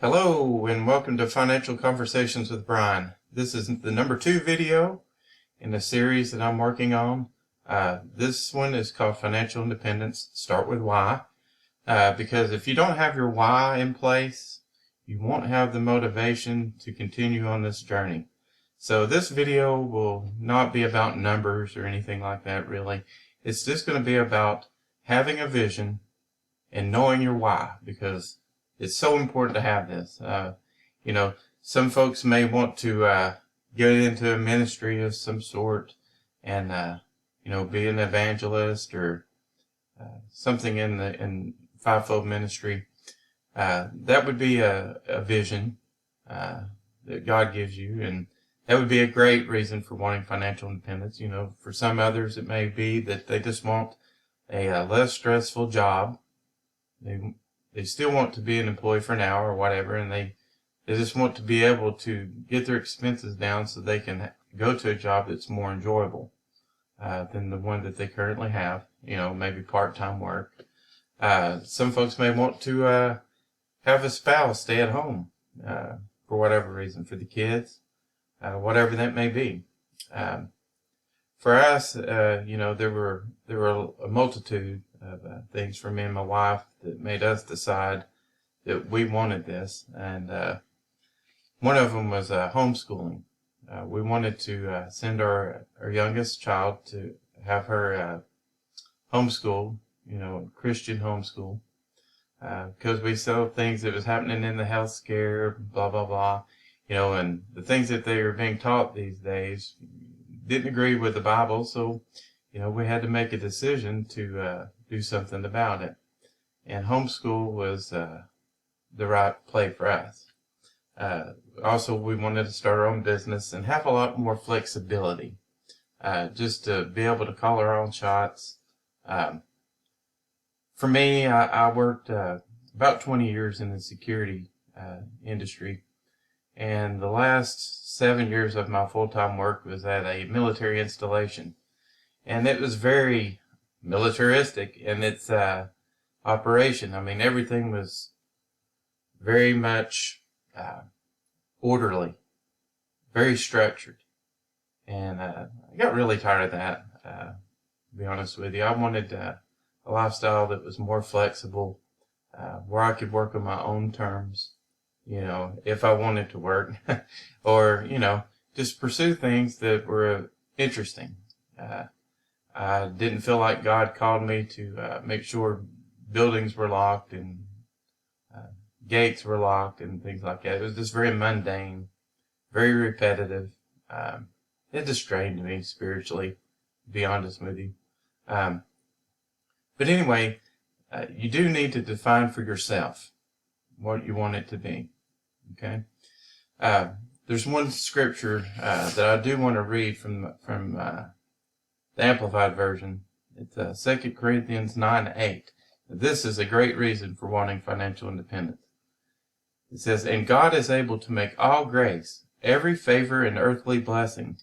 Hello and welcome to Financial Conversations with Brian. This is the number 2 video in a series that I'm working on. This one is called Financial Independence. Start with why. Because if you don't have your why in place, you won't have the motivation to continue on this journey. So this video will not be about numbers or anything like that really. It's just going to be about having a vision and knowing your why, because it's so important to have this. Some folks may want to get into a ministry of some sort and, be an evangelist or something in fivefold ministry. That would be a vision that God gives you, and that would be a great reason for wanting financial independence. For some others, it may be that they just want a less stressful job. They still want to be an employee for an hour or whatever, and they just want to be able to get their expenses down so they can go to a job that's more enjoyable than the one that they currently have, maybe part-time work. Some folks may want to have a spouse stay at home for whatever reason, for the kids, whatever that may be. For us, there were a multitude of things for me and my wife that made us decide that we wanted this, and one of them was homeschooling. We wanted to send our youngest child to have her homeschooled, Christian homeschool, because we saw things that was happening in the health scare, blah blah blah, and the things that they are being taught these days didn't agree with the Bible, so we had to make a decision to do something about it. And homeschool was the right play for us. Also, we wanted to start our own business and have a lot more flexibility, just to be able to call our own shots. For me, I worked about 20 years in the security industry, and the last 7 years of my full-time work was at a military installation. And it was very militaristic in its operation. I mean, everything was very much orderly, very structured. And I got really tired of that, to be honest with you. I wanted a lifestyle that was more flexible, where I could work on my own terms, if I wanted to work, or, just pursue things that were interesting. I didn't feel like God called me to make sure buildings were locked and gates were locked and things like that. It was just very mundane, very repetitive. It just drained me spiritually, to be honest with you. But anyway, you do need to define for yourself what you want it to be. Okay? There's one scripture that I do want to read from the Amplified Version. It's 2 Corinthians 9:8. This is a great reason for wanting financial independence. It says, "And God is able to make all grace, every favor and earthly blessing,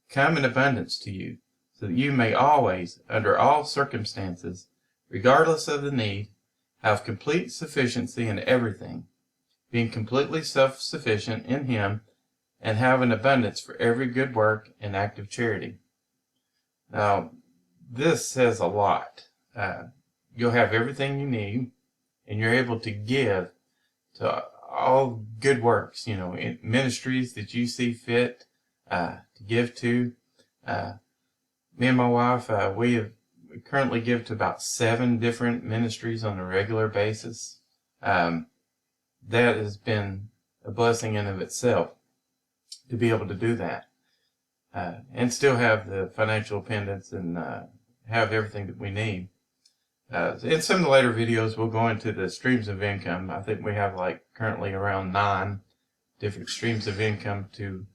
come in abundance to you, so that you may always, under all circumstances, regardless of the need, have complete sufficiency in everything, being completely self-sufficient in Him, and have an abundance for every good work and act of charity." Now, this says a lot. You'll have everything you need, and you're able to give to all good works, in ministries that you see fit to give to. Me and my wife, we currently give to about 7 different ministries on a regular basis. That has been a blessing in of itself to be able to do that. And still have the financial independence and have everything that we need. In some of the later videos, we'll go into the streams of income. I think we have currently around 9 different streams of income to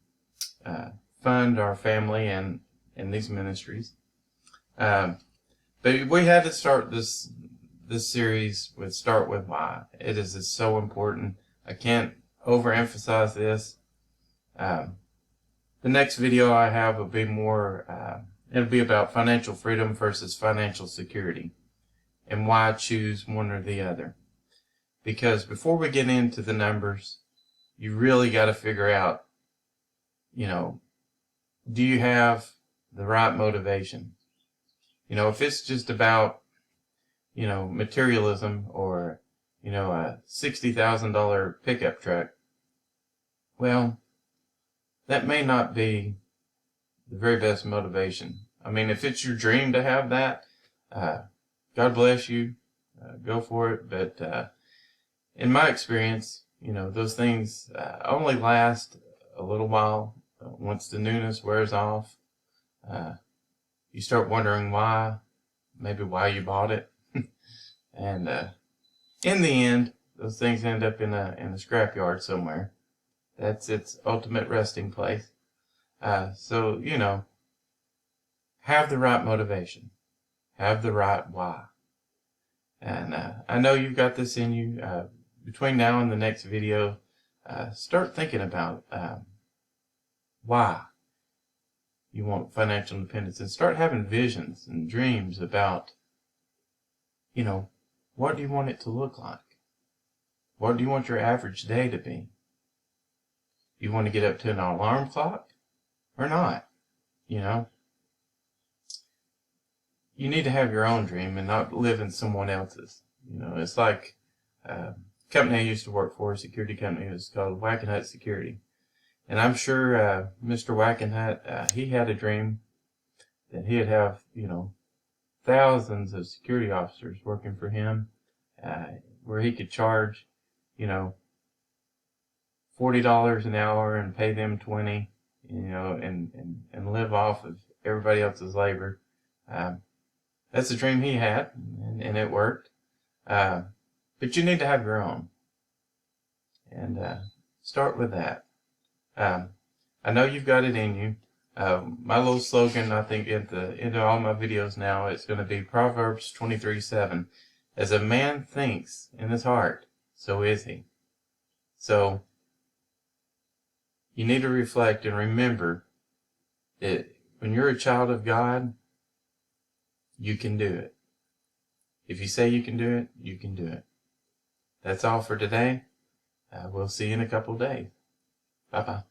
fund our family and these ministries. But we had to start this series with Start With Why. It is just so important. I can't overemphasize this. The next video I have will be it'll be about financial freedom versus financial security and why choose one or the other. Because before we get into the numbers, you really got to figure out, do you have the right motivation? If it's just about, materialism or, a $60,000 pickup truck, well, that may not be the very best motivation. I mean, if it's your dream to have that, God bless you, go for it. But in my experience, those things only last a little while. Once the newness wears off, you start wondering maybe why you bought it. And in the end, those things end up in a scrapyard somewhere. That's its ultimate resting place. So, have the right motivation. Have the right why. And I know you've got this in you. Between now and the next video, start thinking about why you want financial independence, and start having visions and dreams about, what do you want it to look like? What do you want your average day to be? You want to get up to an alarm clock or not? You need to have your own dream and not live in someone else's. It's like a company I used to work for, a security company. It was called Wackenhut Security. And I'm sure Mr. Wackenhut, he had a dream that he'd have, thousands of security officers working for him, where he could charge, $40 an hour and pay them $20, and live off of everybody else's labor. That's the dream he had, and it worked. But you need to have your own, and start with that. I know you've got it in you. My little slogan, I think, at the end of all my videos now, it's going to be Proverbs 23:7. As a man thinks in his heart, so is he. So you need to reflect and remember that when you're a child of God, you can do it. If you say you can do it, you can do it. That's all for today. We'll see you in a couple of days. Bye-bye.